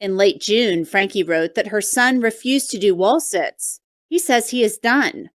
In late June, Franke wrote that her son refused to do wall sits. He says he is done.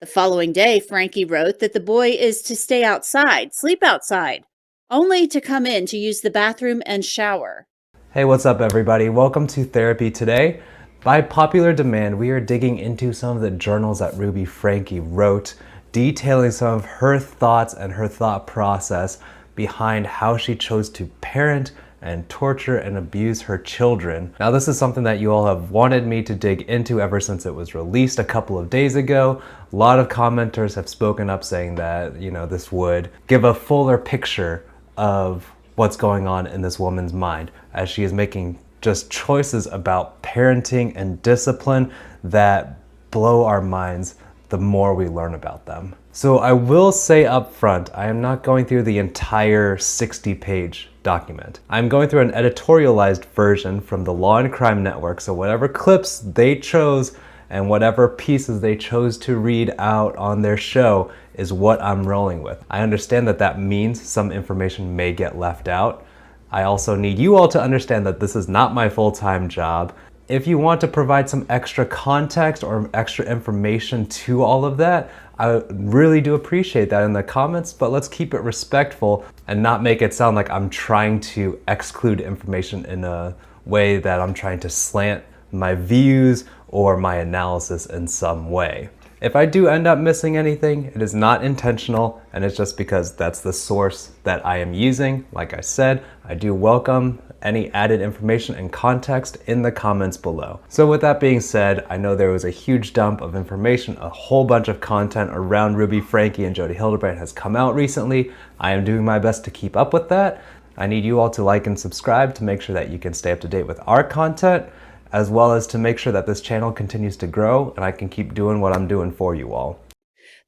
The following day, Franke wrote that the boy is to stay outside, sleep outside, only to come in to use the bathroom and shower. Hey, what's up everybody? Welcome to Therapy Today. By popular demand, we are digging into some of the journals that Ruby Franke wrote, detailing some of her thoughts and her thought process behind how she chose to parent and torture and abuse her children. Now, this is something that you all have wanted me to dig into ever since it was released a couple of days ago. A lot of commenters have spoken up saying that, this would give a fuller picture of what's going on in this woman's mind as she is making just choices about parenting and discipline that blow our minds the more we learn about them. So I will say up front, I am not going through the entire 60-page document. I'm going through an editorialized version from the Law and Crime Network, so whatever clips they chose and whatever pieces they chose to read out on their show is what I'm rolling with. I understand that that means some information may get left out. I also need you all to understand that this is not my full-time job. If you want to provide some extra context or extra information to all of that, I really do appreciate that in the comments, but let's keep it respectful and not make it sound like I'm trying to exclude information in a way that I'm trying to slant my views or my analysis in some way. If I do end up missing anything, it is not intentional, and it's just because that's the source that I am using. Like I said, I do welcome any added information and context in the comments below. So with that being said, I know there was a huge dump of information, a whole bunch of content around Ruby Franke and Jodi Hildebrandt has come out recently. I am doing my best to keep up with that. I need you all to like and subscribe to make sure that you can stay up to date with our content, as well as to make sure that this channel continues to grow and I can keep doing what I'm doing for you all.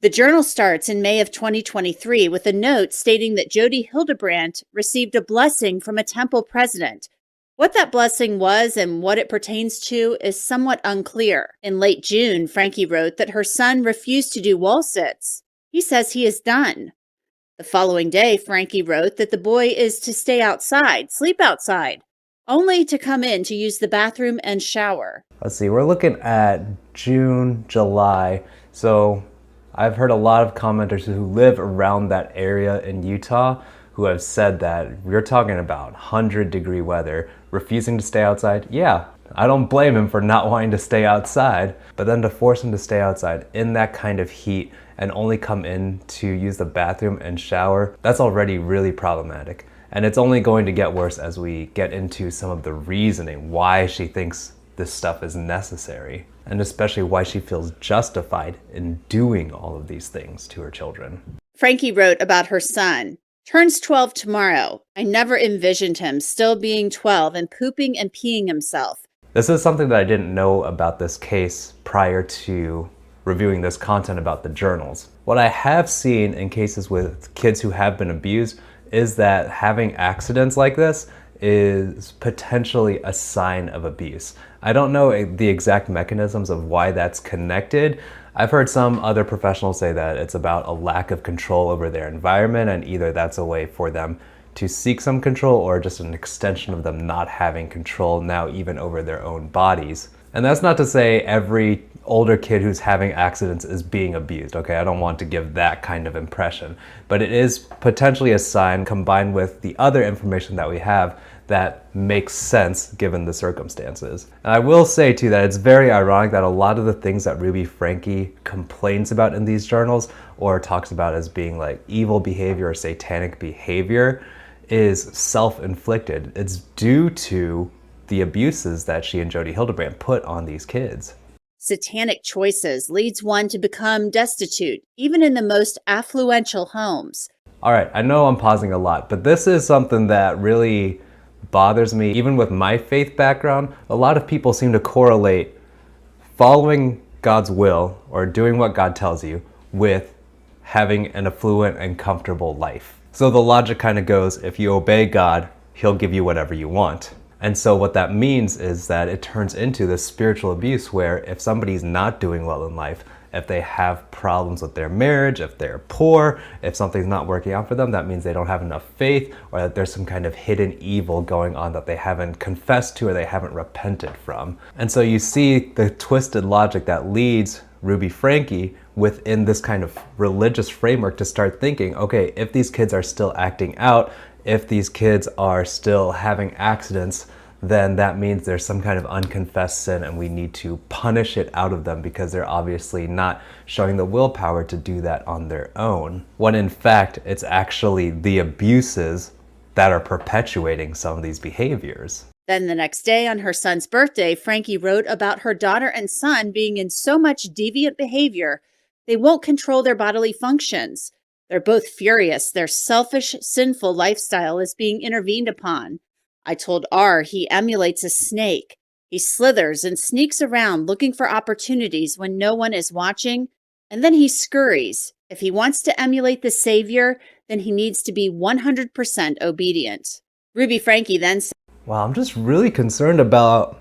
The journal starts in May of 2023 with a note stating that Jodi Hildebrandt received a blessing from a temple president. What that blessing was and what it pertains to is somewhat unclear. In late June, Franke wrote that her son refused to do wall sits. He says he is done. The following day, Franke wrote that the boy is to stay outside, sleep outside, only to come in to use the bathroom and shower. Let's see, we're looking at June, July. So I've heard a lot of commenters who live around that area in Utah who have said that we're talking about 100-degree weather, refusing to stay outside. Yeah, I don't blame him for not wanting to stay outside, but then to force him to stay outside in that kind of heat and only come in to use the bathroom and shower, that's already really problematic. And it's only going to get worse as we get into some of the reasoning why she thinks this stuff is necessary, and especially why she feels justified in doing all of these things to her children. Franke wrote about her son. Turns 12 tomorrow. I never envisioned him still being 12 and pooping and peeing himself. This is something that I didn't know about this case prior to reviewing this content about the journals. What I have seen in cases with kids who have been abused is that having accidents like this is potentially a sign of abuse. I don't know the exact mechanisms of why that's connected. I've heard some other professionals say that it's about a lack of control over their environment, and either that's a way for them to seek some control or just an extension of them not having control now even over their own bodies. And that's not to say every older kid who's having accidents is being abused, okay? I don't want to give that kind of impression, but it is potentially a sign combined with the other information that we have that makes sense given the circumstances. And I will say too that it's very ironic that a lot of the things that Ruby Franke complains about in these journals or talks about as being like evil behavior or satanic behavior is self-inflicted. It's due to the abuses that she and Jodi Hildebrandt put on these kids. Satanic choices leads one to become destitute, even in the most affluential homes. All right, I know I'm pausing a lot, but this is something that really bothers me. Even with my faith background, a lot of people seem to correlate following God's will or doing what God tells you with having an affluent and comfortable life. So the logic kind of goes, if you obey God, He'll give you whatever you want. And so what that means is that it turns into this spiritual abuse where if somebody's not doing well in life If they have problems with their marriage, if they're poor, if something's not working out for them, that means they don't have enough faith, or that there's some kind of hidden evil going on that they haven't confessed to or they haven't repented from. And so you see the twisted logic that leads Ruby Franke within this kind of religious framework to start thinking, okay, if these kids are still acting out, if these kids are still having accidents, then that means there's some kind of unconfessed sin and we need to punish it out of them because they're obviously not showing the willpower to do that on their own. When in fact, it's actually the abuses that are perpetuating some of these behaviors. Then the next day, on her son's birthday, Franke wrote about her daughter and son being in so much deviant behavior, they won't control their bodily functions. They're both furious. Their selfish, sinful lifestyle is being intervened upon. I told R he emulates a snake. He slithers and sneaks around looking for opportunities when no one is watching, and then he scurries. If he wants to emulate the Savior, then he needs to be 100% obedient. Ruby Franke then said, Wow, I'm just really concerned about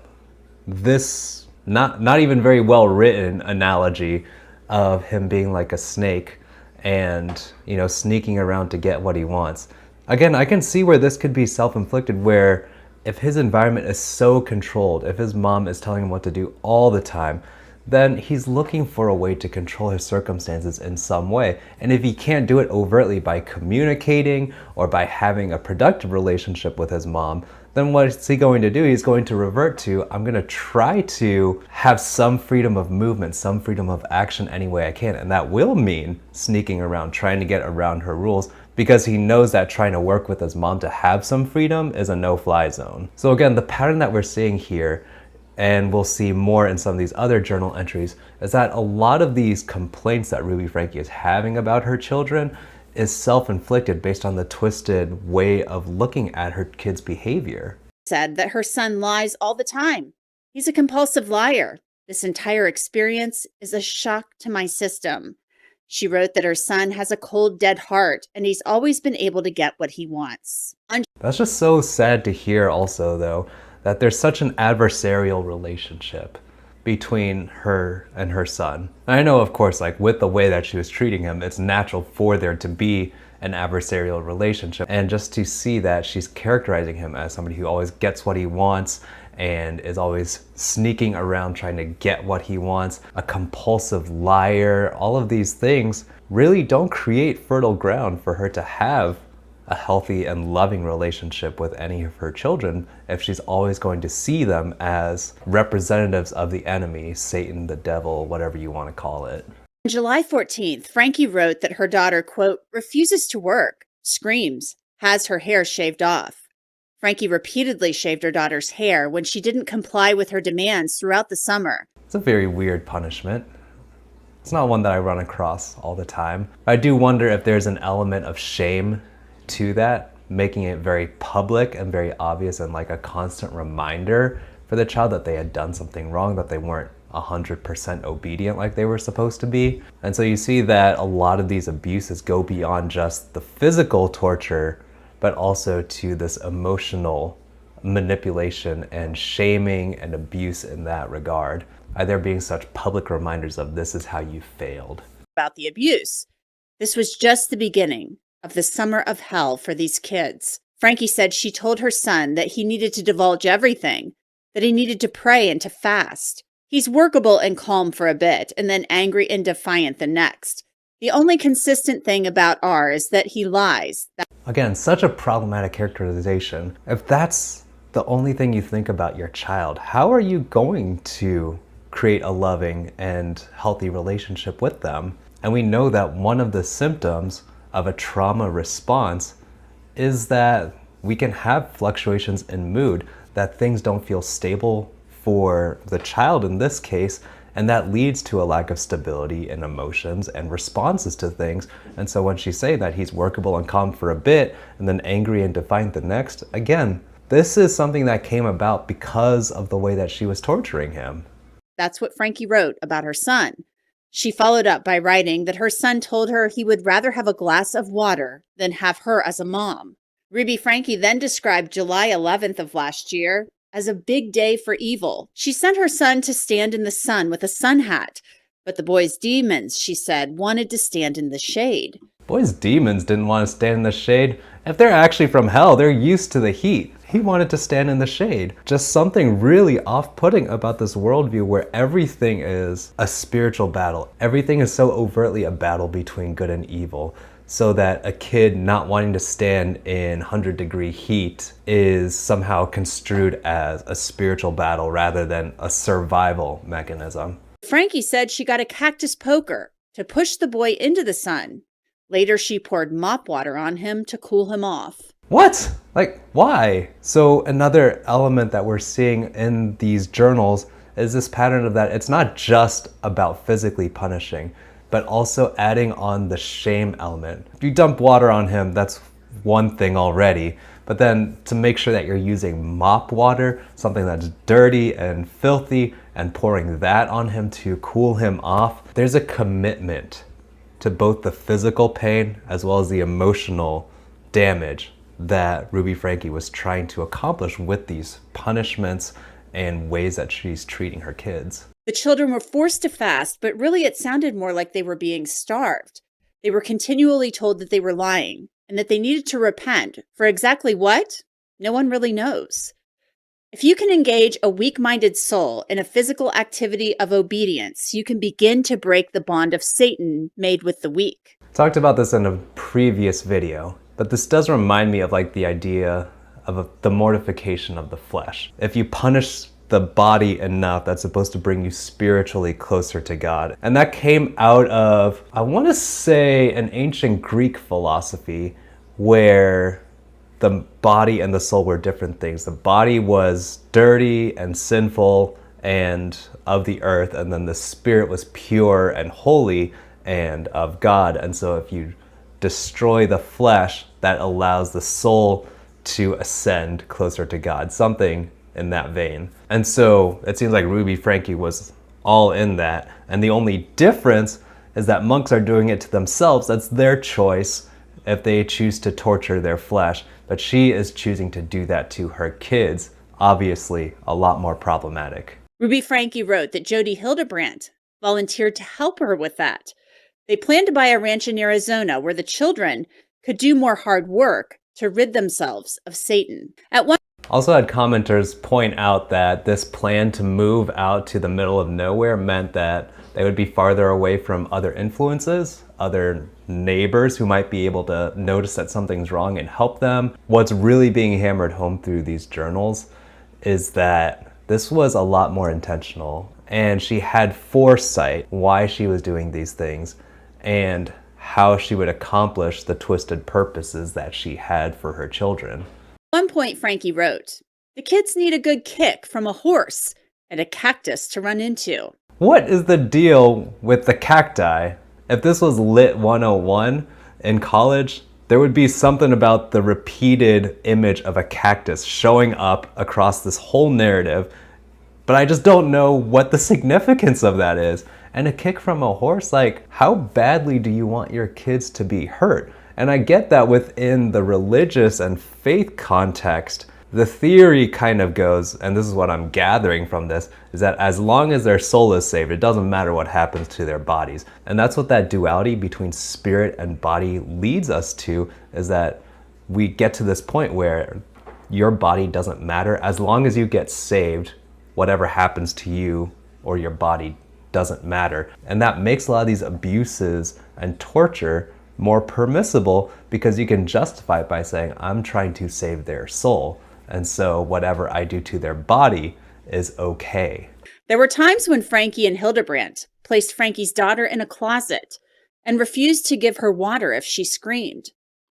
this not even very well written analogy of him being like a snake and, you know, sneaking around to get what he wants. Again, I can see where this could be self-inflicted, where if his environment is so controlled, if his mom is telling him what to do all the time, then he's looking for a way to control his circumstances in some way. And if he can't do it overtly by communicating or by having a productive relationship with his mom, then what's he going to do? He's going to revert to, I'm going to try to have some freedom of movement, some freedom of action any way I can. And that will mean sneaking around, trying to get around her rules, because he knows that trying to work with his mom to have some freedom is a no-fly zone. So again, the pattern that we're seeing here, and we'll see more in some of these other journal entries, is that a lot of these complaints that Ruby Franke is having about her children is self-inflicted based on the twisted way of looking at her kids' behavior. Said that her son lies all the time. He's a compulsive liar. This entire experience is a shock to my system. She wrote that her son has a cold, dead heart, and he's always been able to get what he wants. That's just so sad to hear also, though, that there's such an adversarial relationship between her and her son. And I know, of course, like with the way that she was treating him, it's natural for there to be an adversarial relationship. And just to see that she's characterizing him as somebody who always gets what he wants and is always sneaking around trying to get what he wants, a compulsive liar, all of these things really don't create fertile ground for her to have a healthy and loving relationship with any of her children if she's always going to see them as representatives of the enemy, Satan, the devil, whatever you want to call it. On July 14th, Franke wrote that her daughter, quote, refuses to work, screams, has her hair shaved off. Franke repeatedly shaved her daughter's hair when she didn't comply with her demands throughout the summer. It's a very weird punishment. It's not one that I run across all the time. I do wonder if there's an element of shame to that, making it very public and very obvious and like a constant reminder for the child that they had done something wrong, that they weren't 100% obedient like they were supposed to be. And so you see that a lot of these abuses go beyond just the physical torture, but also to this emotional manipulation and shaming and abuse in that regard. There being such public reminders of this is how you failed. About the abuse. This was just the beginning of the summer of hell for these kids. Franke said she told her son that he needed to divulge everything, that he needed to pray and to fast. He's workable and calm for a bit, and then angry and defiant the next. The only consistent thing about R is that he lies. Again, such a problematic characterization. If that's the only thing you think about your child, how are you going to create a loving and healthy relationship with them? And we know that one of the symptoms of a trauma response is that we can have fluctuations in mood, that things don't feel stable for the child in this case, and that leads to a lack of stability in emotions and responses to things. And so when she's saying that he's workable and calm for a bit and then angry and defiant the next, again, this is something that came about because of the way that she was torturing him. That's what Franke wrote about her son. She followed up by writing that her son told her he would rather have a glass of water than have her as a mom. Ruby Franke then described July 11th of last year as a big day for evil. She sent her son to stand in the sun with a sun hat. But the boy's demons, she said, wanted to stand in the shade. Boy's demons didn't want to stand in the shade. If they're actually from hell, they're used to the heat. He wanted to stand in the shade. Just something really off-putting about this worldview where everything is a spiritual battle. Everything is so overtly a battle between good and evil, so that a kid not wanting to stand in 100-degree heat is somehow construed as a spiritual battle rather than a survival mechanism. Franke said she got a cactus poker to push the boy into the sun. Later, she poured mop water on him to cool him off. What? Like, why? So another element that we're seeing in these journals is this pattern of that it's not just about physically punishing, but also adding on the shame element. If you dump water on him, that's one thing already. But then to make sure that you're using mop water, something that's dirty and filthy, and pouring that on him to cool him off, there's a commitment to both the physical pain as well as the emotional damage that Ruby Franke was trying to accomplish with these punishments and ways that she's treating her kids. The children were forced to fast, but really it sounded more like they were being starved. They were continually told that they were lying and that they needed to repent. For exactly what? No one really knows. If you can engage a weak-minded soul in a physical activity of obedience, you can begin to break the bond of Satan made with the weak. Talked about this in a previous video, but this does remind me of like the idea of the mortification of the flesh. If you punish the body enough, that's supposed to bring you spiritually closer to God. And that came out of, I want to say, an ancient Greek philosophy where the body and the soul were different things. The body was dirty and sinful and of the earth, and then the spirit was pure and holy and of God. And so if you destroy the flesh, that allows the soul to ascend closer to God, something in that vein. And so it seems like Ruby Franke was all in that. And the only difference is that monks are doing it to themselves. That's their choice if they choose to torture their flesh. But she is choosing to do that to her kids, obviously a lot more problematic. Ruby Franke wrote that Jody Hildebrandt volunteered to help her with that. They planned to buy a ranch in Arizona where the children could do more hard work to rid themselves of Satan. Also had commenters point out that this plan to move out to the middle of nowhere meant that they would be farther away from other influences, other neighbors who might be able to notice that something's wrong and help them. What's really being hammered home through these journals is that this was a lot more intentional, and she had foresight why she was doing these things and how she would accomplish the twisted purposes that she had for her children. At one point, Franke wrote, "The kids need a good kick from a horse and a cactus to run into." What is the deal with the cacti? If this was Lit 101 in college, there would be something about the repeated image of a cactus showing up across this whole narrative, but I just don't know what the significance of that is. And a kick from a horse, like, how badly do you want your kids to be hurt? And I get that within the religious and faith context, the theory kind of goes, and this is what I'm gathering from this, is that as long as their soul is saved, it doesn't matter what happens to their bodies. And that's what that duality between spirit and body leads us to, is that we get to this point where your body doesn't matter. As long as you get saved, whatever happens to you or your body doesn't matter. And that makes a lot of these abuses and torture more permissible because you can justify it by saying, I'm trying to save their soul. And so whatever I do to their body is okay. There were times when Franke and Hildebrandt placed Franke's daughter in a closet and refused to give her water if she screamed.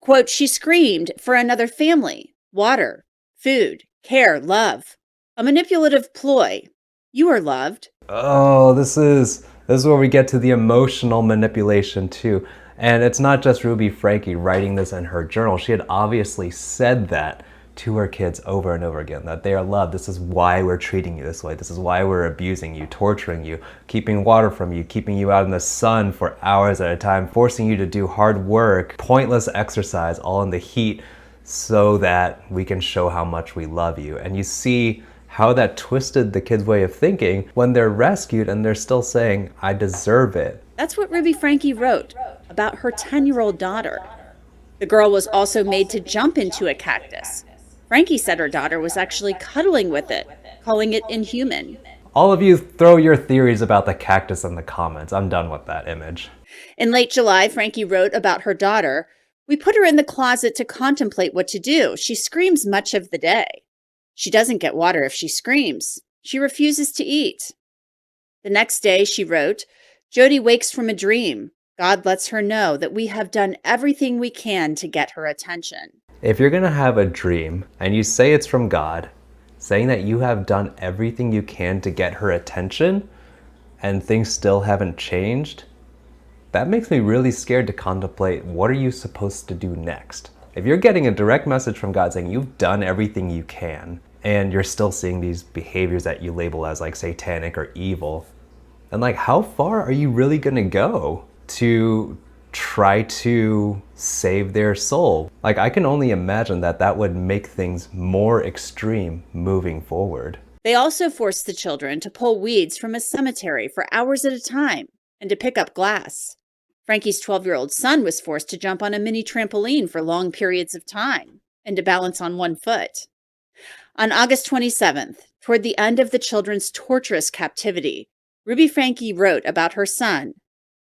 Quote, "She screamed for another family, water, food, care, love. A manipulative ploy. You are loved." Oh, this is where we get to the emotional manipulation too. And it's not just Ruby Franke writing this in her journal. She had obviously said that to her kids over and over again, that they are loved. This is why we're treating you this way. This is why we're abusing you, torturing you, keeping water from you, keeping you out in the sun for hours at a time, forcing you to do hard work, pointless exercise, all in the heat, so that we can show how much we love you. And you see how that twisted the kids' way of thinking when they're rescued and they're still saying, I deserve it. That's what Ruby Franke wrote about her 10-year-old daughter. The girl was also made to jump into a cactus. Franke said her daughter was actually cuddling with it, calling it inhuman. All of you throw your theories about the cactus in the comments. I'm done with that image. In late July, Franke wrote about her daughter. We put her in the closet to contemplate what to do. She screams much of the day. She doesn't get water if she screams. She refuses to eat. The next day, she wrote, Jody wakes from a dream. God lets her know that we have done everything we can to get her attention. If you're gonna have a dream and you say it's from God, saying that you have done everything you can to get her attention and things still haven't changed, that makes me really scared to contemplate what are you supposed to do next. If you're getting a direct message from God saying you've done everything you can and you're still seeing these behaviors that you label as like satanic or evil, then like how far are you really gonna go to try to save their soul? Like I can only imagine that that would make things more extreme moving forward. They also forced the children to pull weeds from a cemetery for hours at a time and to pick up glass. Franke's 12-year-old son was forced to jump on a mini trampoline for long periods of time and to balance on one foot. On August 27th, toward the end of the children's torturous captivity, Ruby Franke wrote about her son.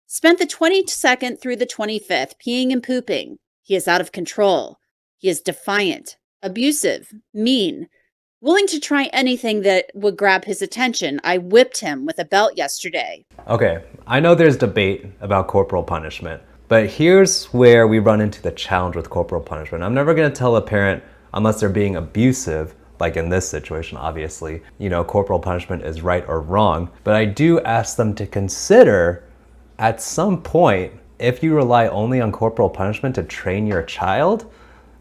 Spent the 22nd through the 25th peeing and pooping. He is out of control. He is defiant, abusive, mean, willing to try anything that would grab his attention. I whipped him with a belt yesterday. Okay, I know there's debate about corporal punishment, but here's where we run into the challenge with corporal punishment. I'm never gonna tell a parent, unless they're being abusive, like in this situation, obviously, corporal punishment is right or wrong, but I do ask them to consider at some point, if you rely only on corporal punishment to train your child,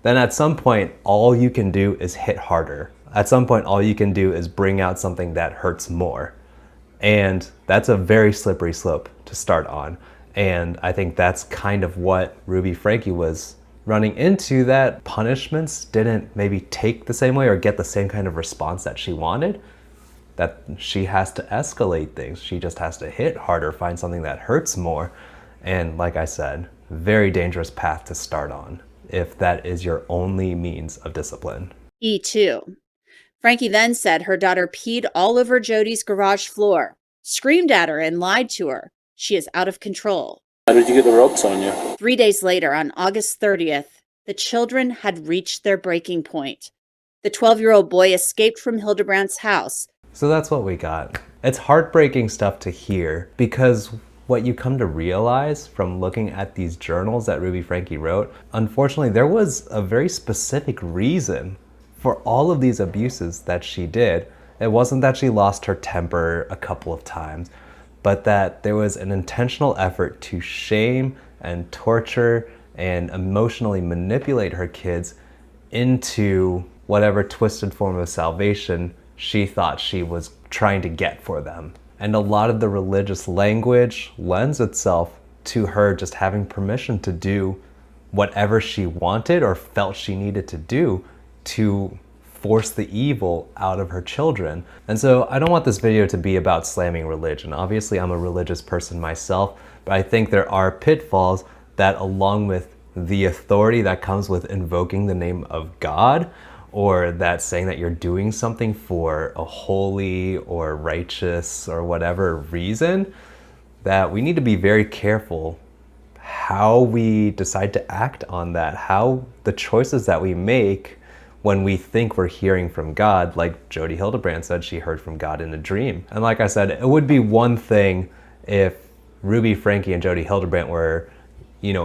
then at some point, all you can do is hit harder. At some point, all you can do is bring out something that hurts more. And that's a very slippery slope to start on. And I think that's kind of what Ruby Franke was running into, that punishments didn't maybe take the same way or get the same kind of response that she wanted. That she has to escalate things. She just has to hit harder, find something that hurts more. And like I said, very dangerous path to start on if that is your only means of discipline. E2. Franke then said her daughter peed all over Jody's garage floor, screamed at her and lied to her. She is out of control. How did you get the ropes on you? 3 days later, on August 30th, the children had reached their breaking point. The 12-year-old boy escaped from Hildebrandt's house. So that's what we got. It's heartbreaking stuff to hear, because what you come to realize from looking at these journals that Ruby Franke wrote, unfortunately, there was a very specific reason for all of these abuses that she did. It wasn't that she lost her temper a couple of times, but that there was an intentional effort to shame and torture and emotionally manipulate her kids into whatever twisted form of salvation she thought she was trying to get for them. And a lot of the religious language lends itself to her just having permission to do whatever she wanted or felt she needed to do to force the evil out of her children. And so I don't want this video to be about slamming religion. Obviously, I'm a religious person myself, but I think there are pitfalls that, along with the authority that comes with invoking the name of God, or that saying that you're doing something for a holy or righteous or whatever reason, that we need to be very careful how we decide to act on that, how the choices that we make when we think we're hearing from God. Like Jody Hildebrandt said, she heard from God in a dream. And like I said, it would be one thing if Ruby Franke and Jody Hildebrandt were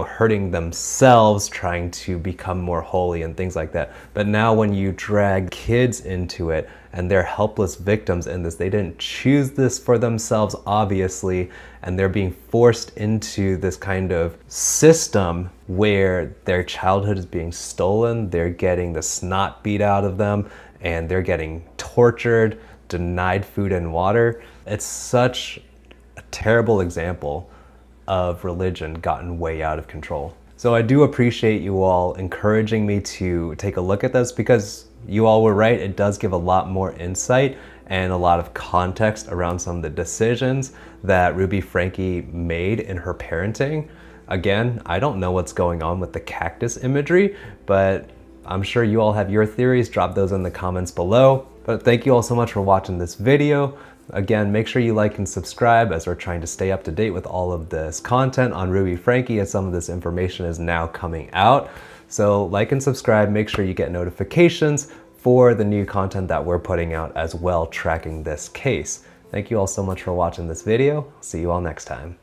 hurting themselves, trying to become more holy and things like that. But now when you drag kids into it and they're helpless victims in this, they didn't choose this for themselves, obviously, and they're being forced into this kind of system where their childhood is being stolen, they're getting the snot beat out of them, and they're getting tortured, denied food and water. It's such a terrible example of religion gotten way out of control. So I do appreciate you all encouraging me to take a look at this, because you all were right. It does give a lot more insight and a lot of context around some of the decisions that Ruby Franke made in her parenting. Again, I don't know what's going on with the cactus imagery, but I'm sure you all have your theories. Drop those in the comments below. But thank you all so much for watching this video. Again, make sure you like and subscribe as we're trying to stay up to date with all of this content on Ruby Franke, as some of this information is now coming out. So like and subscribe, make sure you get notifications for the new content that we're putting out as well, tracking this case. Thank you all so much for watching this video. See you all next time.